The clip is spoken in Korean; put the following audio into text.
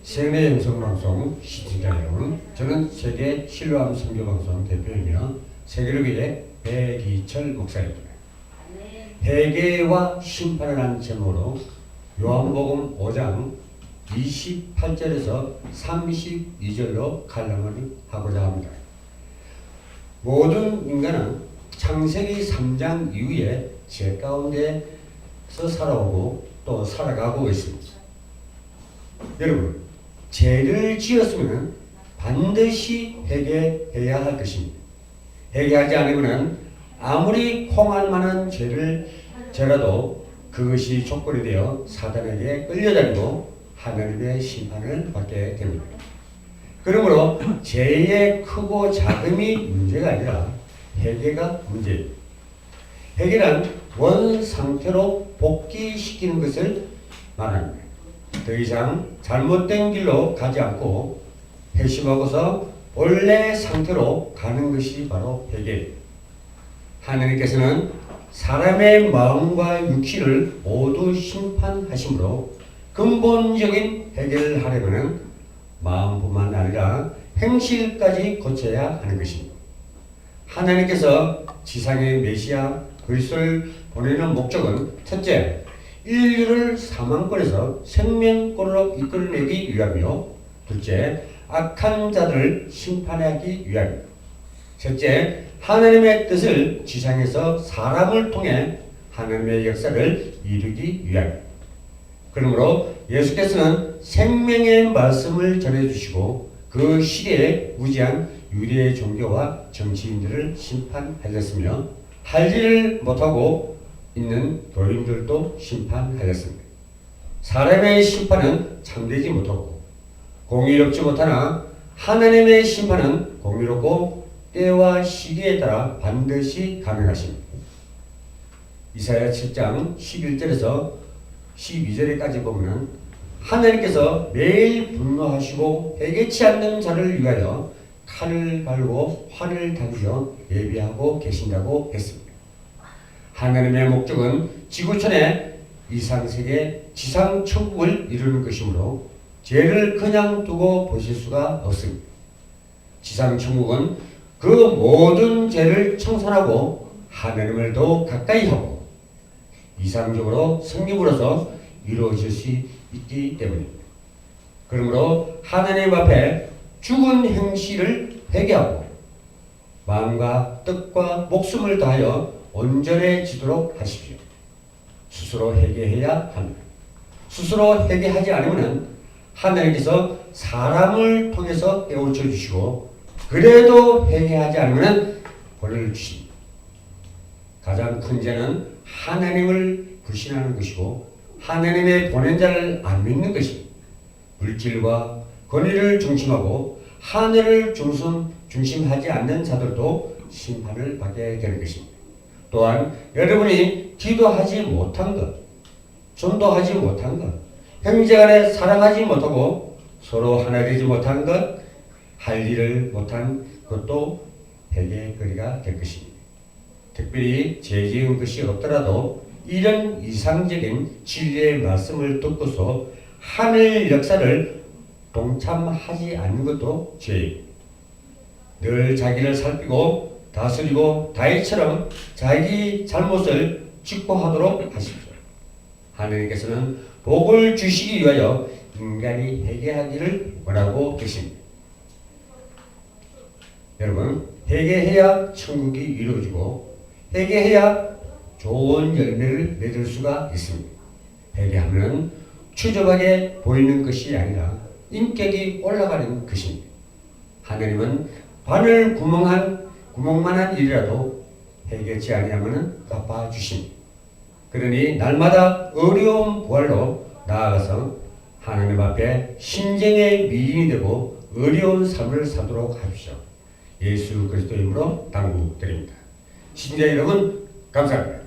세계 영성방송 시청자 여러분, 저는 세계 신뢰함 선교방송 대표이며 세계로교회 백이철 목사입니다. 회개와 심판을 한 제목으로 요한복음 5장 28절에서 32절로 칼럼을 하고자 합니다. 모든 인간은 창세기 3장 이후에 죄 가운데서 살아오고 또 살아가고 있습니다. 여러분, 죄를 지었으면 반드시 회개해야 할 것입니다. 회개하지 않으면 아무리 공할 만한 죄라도 그것이 조건이 되어 사단에게 끌려다니고 하나님의 심판을 받게 됩니다. 그러므로 죄의 크고 작음이 문제가 아니라 회개가 문제입니다. 회개란 원 상태로 복귀시키는 것을 말합니다. 더 이상 잘못된 길로 가지 않고 회심하고서 원래 상태로 가는 것이 바로 회개입니다. 하나님께서는 사람의 마음과 육신을 모두 심판하심으로 근본적인 회개를 하려면 마음뿐만 아니라 행실까지 고쳐야 하는 것입니다. 하나님께서 지상의 메시아 그리스도를 보내는 목적은 첫째, 인류를 사망권에서 생명권으로 이끌어내기 위함이요, 둘째, 악한 자들을 심판하기 위함입니다. 셋째, 하나님의 뜻을 지상에서 사람을 통해 하나님의 역사를 이루기 위함입니다. 그러므로 예수께서는 생명의 말씀을 전해주시고 그 시대에 무지한 유대의 종교와 정치인들을 심판하셨으며 할 일을 못하고 있는 교인들도 심판하였습니다. 사람의 심판은 참되지 못하고 공의롭지 못하나 하나님의 심판은 공의롭고 때와 시기에 따라 반드시 가능하십니다. 이사야 7장 11절에서 12절에까지 보면 하나님께서 매일 분노하시고 회개치 않는 자를 위하여 칼을 갈고 활을 당겨 예비하고 계신다고 했습니다. 하나님의 목적은 지구촌의 이상세계 지상천국을 이루는 것이므로 죄를 그냥 두고 보실 수가 없습니다. 지상천국은 그 모든 죄를 청산하고 하나님을 더 가까이 하고 이상적으로 성립으로서 이루어질 수 있기 때문입니다. 그러므로 하나님 앞에 죽은 행실을 회개하고 마음과 뜻과 목숨을 다하여 온전해지도록 하십시오. 스스로 회개해야 합니다. 스스로 회개하지 않으면 하나님께서 사람을 통해서 깨우쳐 주시고 그래도 회개하지 않으면 벌을 주십니다. 가장 큰 죄는 하나님을 불신하는 것이고 하나님의 보낸 자를 안 믿는 것입니다. 물질과 권위를 중심하고 하늘을 중심하지 않는 자들도 심판을 받게 되는 것입니다. 또한 여러분이 기도하지 못한 것, 전도하지 못한 것, 형제간에 사랑하지 못하고 서로 하나 되지 못한 것, 할 일을 못한 것도 회개거리가 될 것입니다. 특별히 죄 지은 것이 없더라도 이런 이상적인 진리의 말씀을 듣고서 하늘 역사를 동참하지 않는 것도 죄입니다. 늘 자기를 살피고 다스리고 다윗처럼 자기 잘못을 직고하도록 하십시오. 하나님께서는 복을 주시기 위하여 인간이 회개하기를 원하고 계십니다. 여러분, 회개해야 천국이 이루어지고 회개해야 좋은 열매를 맺을 수가 있습니다. 회개하면 추접하게 보이는 것이 아니라 인격이 올라가는 것입니다. 하나님은 바늘 구멍만한 일이라도 회개치 아니하면 갚아주십니다. 그러니 날마다 어려운 부활로 나아가서 하나님 앞에 심정의 미인이 되고 어려운 삶을 사도록 하십시오. 예수 그리스도 이름으로 당부드립니다. 시청자 여러분, 감사합니다.